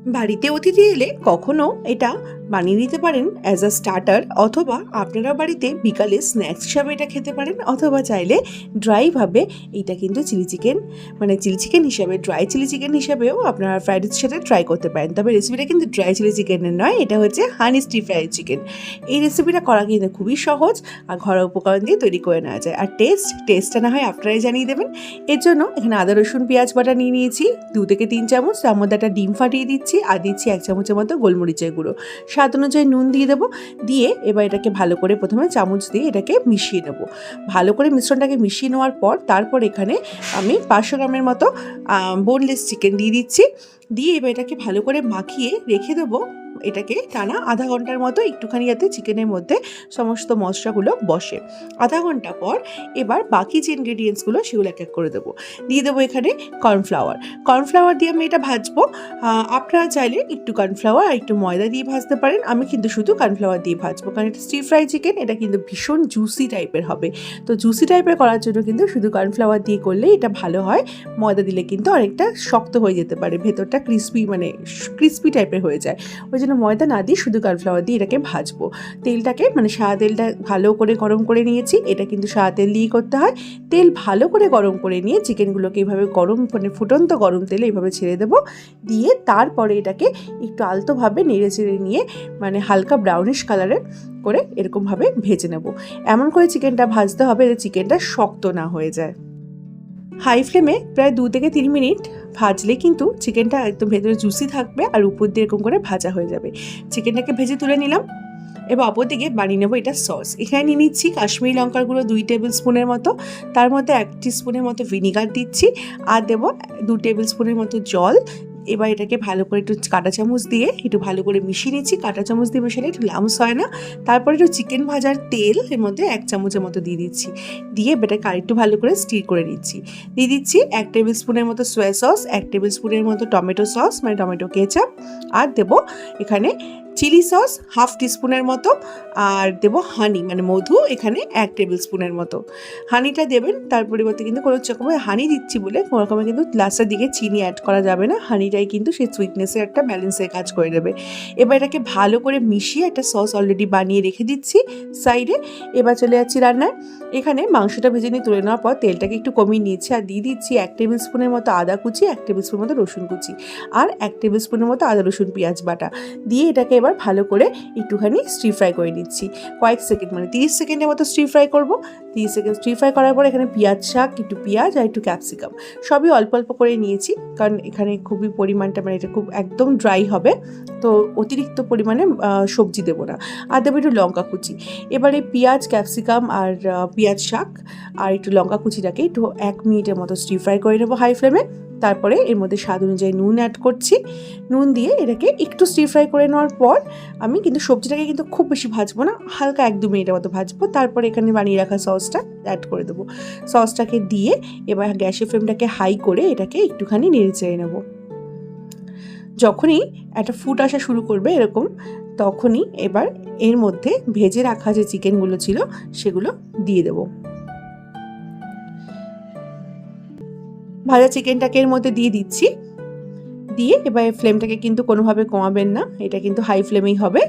বাড়িতে অতিথি এলে কখনো এটা বানিয়ে নিতে পারেন অ্যাজ আ স্টার্টার, অথবা আপনারা বাড়িতে বিকালে স্ন্যাক্স হিসাবে এটা খেতে পারেন, অথবা চাইলে ড্রাইভাবে এটা কিন্তু চিলি চিকেন হিসাবে, ড্রাই চিলি চিকেন হিসাবেও আপনারা ফ্রাইড রাইসের সাথে ট্রাই করতে পারেন। তবে রেসিপিটা কিন্তু ড্রাই চিলি চিকেনের নয়, এটা হচ্ছে হানি স্টির ফ্রাইড চিকেন। এই রেসিপিটা করা কিন্তু খুবই সহজ আর ঘরোয়া উপকরণ দিয়ে তৈরি করে নেওয়া যায়। আর টেস্টটা না হয় আপনারাই জানিয়ে দেবেন। এর জন্য এখানে আদা রসুন পেঁয়াজ বাটা নিয়ে নিয়েছি 2 থেকে 3 চামচ, তার মধ্যে একটা ডিম ফাটিয়ে দিচ্ছি আর দিচ্ছি 1 চামচের মতো গোলমরিচের গুঁড়ো, স্বাদ অনুযায়ী নুন দিয়ে দেবো। দিয়ে এবার এটাকে ভালো করে প্রথমে চামচ দিয়ে এটাকে মিশিয়ে নেবো। ভালো করে মিশ্রণটাকে মিশিয়ে নেওয়ার পর তারপর এখানে আমি 500 গ্রামের মতো বোনলেস চিকেন দিয়ে দিচ্ছি। দিয়ে এবার এটাকে ভালো করে মাখিয়ে রেখে দেবো। এটাকে টানা আধা ঘন্টার মতো একটুখানি যাতে চিকেনের মধ্যে সমস্ত মশলাগুলো বসে। আধা ঘন্টা পর এবার বাকি যে ইনগ্রেডিয়েন্টসগুলো সেগুলো এক এক করে দেবো। দিয়ে দেবো এখানে কর্নফ্লাওয়ার দিয়ে আমি এটা ভাজবো। আপনারা চাইলে একটু কর্নফ্লাওয়ার আর একটু ময়দা দিয়ে ভাজতে পারেন। আমি কিন্তু শুধু কর্নফ্লাওয়ার দিয়ে ভাজবো, কারণ এটা স্টির ফ্রাই চিকেন, এটা কিন্তু ভীষণ জুসি টাইপের হবে। তো জুসি টাইপের করার জন্য কিন্তু শুধু কর্নফ্লাওয়ার দিয়ে করলে এটা ভালো হয়। ময়দা দিলে কিন্তু অনেকটা শক্ত হয়ে যেতে পারে, ভেতরটা ক্রিস্পি টাইপের হয়ে যায়। ওই জন্য ময়দা না দিয়ে শুধু কর্নফ্লাওয়ার দিয়ে এটাকে ভাজবো। তেলটাকে সাদা তেলটা ভালো করে গরম করে নিয়েছি। এটা কিন্তু সাদা তেল দিয়েই করতে হয়। তেল ভালো করে গরম করে নিয়ে চিকেনগুলোকে এইভাবে ফুটন্ত গরম তেলে এইভাবে ছেড়ে দেবো। দিয়ে তারপরে এটাকে একটু আলতোভাবে নেড়ে চেড়ে নিয়ে হালকা ব্রাউনিশ কালারের করে এরকমভাবে ভেজে নেব। এমন করে চিকেনটা ভাজতে হবে যে চিকেনটা শক্ত না হয়ে যায়। হাই ফ্লেমে প্রায় 2 থেকে 3 মিনিট ভাজলে কিন্তু চিকেনটা একদম ভেতরে জুসি থাকবে আর উপর দিয়ে এরকম করে ভাজা হয়ে যাবে। চিকেনটাকে ভেজে তুলে নিলাম। এবার অপর দিকে বানিয়ে নেবো এটা সস। এখানে নিয়ে নিচ্ছি কাশ্মীরি লঙ্কার গুঁড়ো 2 টেবিল স্পুনের মতো, তার মধ্যে 1 টিস্পুনের মতো ভিনিগার দিচ্ছি আর দেবো 2 টেবিল স্পুনের মতো জল। এবার এটাকে ভালো করে একটু কাঁটা চামচ দিয়ে একটু ভালো করে মিশিয়ে নিচ্ছি। কাঁটা চামচ দিয়ে মেশালে একটু লামস হয় না। তারপরে একটু চিকেন ভাজার তেল এর মধ্যে 1 চামচের মতো দিয়ে দিচ্ছি। দিয়ে এটাকে আরেকটু ভালো করে স্টির করে নিচ্ছি। দিয়ে দিচ্ছি 1 টেবিল স্পুনের মতো সোয়া সস, 1 টেবিল স্পুনের মতো টমেটো সস টমেটো কেচাপ, আর দেবো এখানে চিলি সস 1/2 টিস্পুনের মতো, আর দেবো হানি মধু এখানে 1 টেবিল স্পুনের মতো। হানিটা দেবেন, তার পরিবর্তে কিন্তু কোনো রকমের হানি দিচ্ছি বলে কোনো রকমের কিন্তু লাস্টের দিকে চিনি অ্যাড করা যাবে না। হানিটাই কিন্তু সেই সুইটনেসের একটা ব্যালেন্সের কাজ করে দেবে। এবার এটাকে ভালো করে মিশিয়ে একটা সস অলরেডি বানিয়ে রেখে দিচ্ছি সাইডে। এবার চলে যাচ্ছি রান্নায়। এখানে মাংসটা ভেজে নিয়ে তুলে নেওয়ার পর তেলটাকে একটু কমিয়ে নিয়েছি আর দিয়ে দিচ্ছি 1 টেবিল স্পুনের মতো আদা কুচি, 1 টেবিল স্পুনের মতো রসুন কুচি আর 1 টেবিল স্পুনের মতো আদা রসুন পেঁয়াজ বাটা দিয়ে এটাকে এবার ভালো করে একটুখানি স্টির ফ্রাই করে নিচ্ছি। কয়েক সেকেন্ড 30 সেকেন্ডের মতো স্টির ফ্রাই করবো। 30 সেকেন্ড স্টির ফ্রাই করার পর এখানে একটু পেঁয়াজ আর একটু ক্যাপসিকাম সবই অল্প অল্প করে নিয়েছি, কারণ এখানে খুবই পরিমাণটা এটা খুব একদম ড্রাই হবে, তো অতিরিক্ত পরিমাণে সবজি দেবো না। আর দেবো একটু লঙ্কা কুচি। এবারে পেঁয়াজ ক্যাপসিকাম আর পেঁয়াজ শাক আর একটু লঙ্কা কুচিটাকে একটু 1 মিনিটের মতো স্টির ফ্রাই করে নেবো হাই ফ্লেমে। তারপরে এর মধ্যে স্বাদ অনুযায়ী নুন অ্যাড করছি। নুন দিয়ে এটাকে একটু স্টির ফ্রাই করে নেওয়ার পর আমি কিন্তু সবজিটাকে কিন্তু খুব বেশি ভাজবো না, হালকা 1-2 মিনিটের মতো ভাজবো। তারপরে এখানে বানিয়ে রাখা সসটা অ্যাড করে দেবো। সসটাকে দিয়ে এবার গ্যাসের ফ্লেমটাকে হাই করে এটাকে একটুখানি নেড়ে চেড়ে নেবো। যখনই একটা ফুট আসা শুরু করবে এরকম, তখনই এবার এর মধ্যে ভেজে রাখা যে চিকেনগুলো ছিল সেগুলো দিয়ে দেবো। ভাজা চিকেনটাকে এর মধ্যে দিয়ে দিচ্ছি। দিয়ে এবার ফ্লেমটাকে কিন্তু কোনোভাবে কমাবেন না, এটা কিন্তু হাই ফ্লেমেই হবে।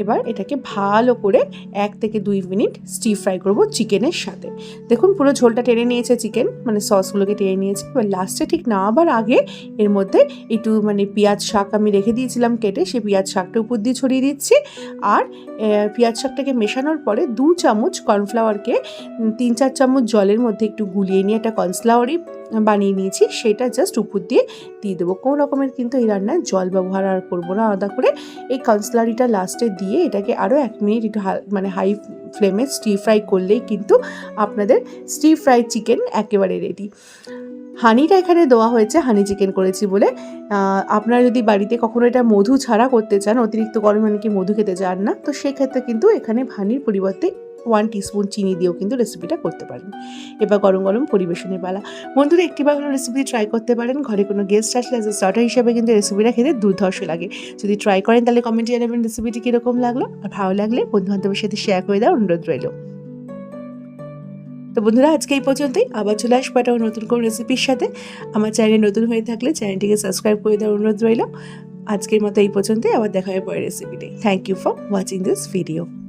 এবার এটাকে ভালো করে 1 থেকে 2 মিনিট স্টির ফ্রাই করব চিকেনের সাথে। দেখুন পুরো ঝোলটা টেনে নিয়েছে চিকেন, সসগুলোকে টেনে নিয়েছে। এবার লাস্টে ঠিক নামাবার আগে এর মধ্যে একটু পেঁয়াজ শাক আমি রেখে দিয়েছিলাম কেটে, সেই পেঁয়াজ শাকটা উপর দিয়ে ছড়িয়ে দিচ্ছি। আর পেঁয়াজ শাকটাকে মেশানোর পরে 2 চামচ কর্নফ্লাওয়ারকে 3-4 চামচ জলের মধ্যে একটু গুলিয়ে নিয়ে একটা কর্নফ্লাওয়ারই বানিয়ে নিয়েছি, সেটা জাস্ট উপর দিয়ে দেবো। কোনো রকমের কিন্তু এই রান্নায় জল ব্যবহার আর করবো না আলাদা করে। এই কর্নফ্লাওয়ারটা লাস্টে দিয়ে এটাকে আরও 1 মিনিট একটু হাই ফ্লেমে স্টির ফ্রাই করলেই কিন্তু আপনাদের স্টির ফ্রাই চিকেন একেবারে রেডি। হানিটা এখানে দেওয়া হয়েছে, হানি চিকেন করেছি বলে। আপনারা যদি বাড়িতে কখনো এটা মধু ছাড়া করতে চান, অতিরিক্ত গরমে অনেকে মধু খেতে চান না, তো সেক্ষেত্রে কিন্তু এখানে হানির পরিবর্তে 1 টিস্পুন চিনি দিয়েও কিন্তু রেসিপিটা করতে পারেন। এবার গরম গরম পরিবেশনের বেলা। বন্ধুরা একটিবার হলো রেসিপি ট্রাই করতে পারেন। ঘরে কোনো গেস্ট আসলে অ্যাজ এ স্টার্টার হিসেবে কিন্তু রেসিপিটা খেতে দুর্ধর্ষ লাগে। যদি ট্রাই করেন তাহলে কমেন্টে জানাবেন রেসিপিটি কীরকম লাগলো। আর ভালো লাগলে বন্ধুবান্ধবের সাথে শেয়ার করে দেওয়ার অনুরোধ রইল। তো বন্ধুরা আজকে এই পর্যন্তই, আবার চলে আসবো একটা নতুন কোনো রেসিপির সাথে। আমার চ্যানেলে নতুন হয়ে থাকলে চ্যানেলটিকে সাবস্ক্রাইব করে দেওয়ার অনুরোধ রইল। আজকের মতো এই পর্যন্তই, আবার দেখা হবে পরের রেসিপিতে। Thank you for watching this video.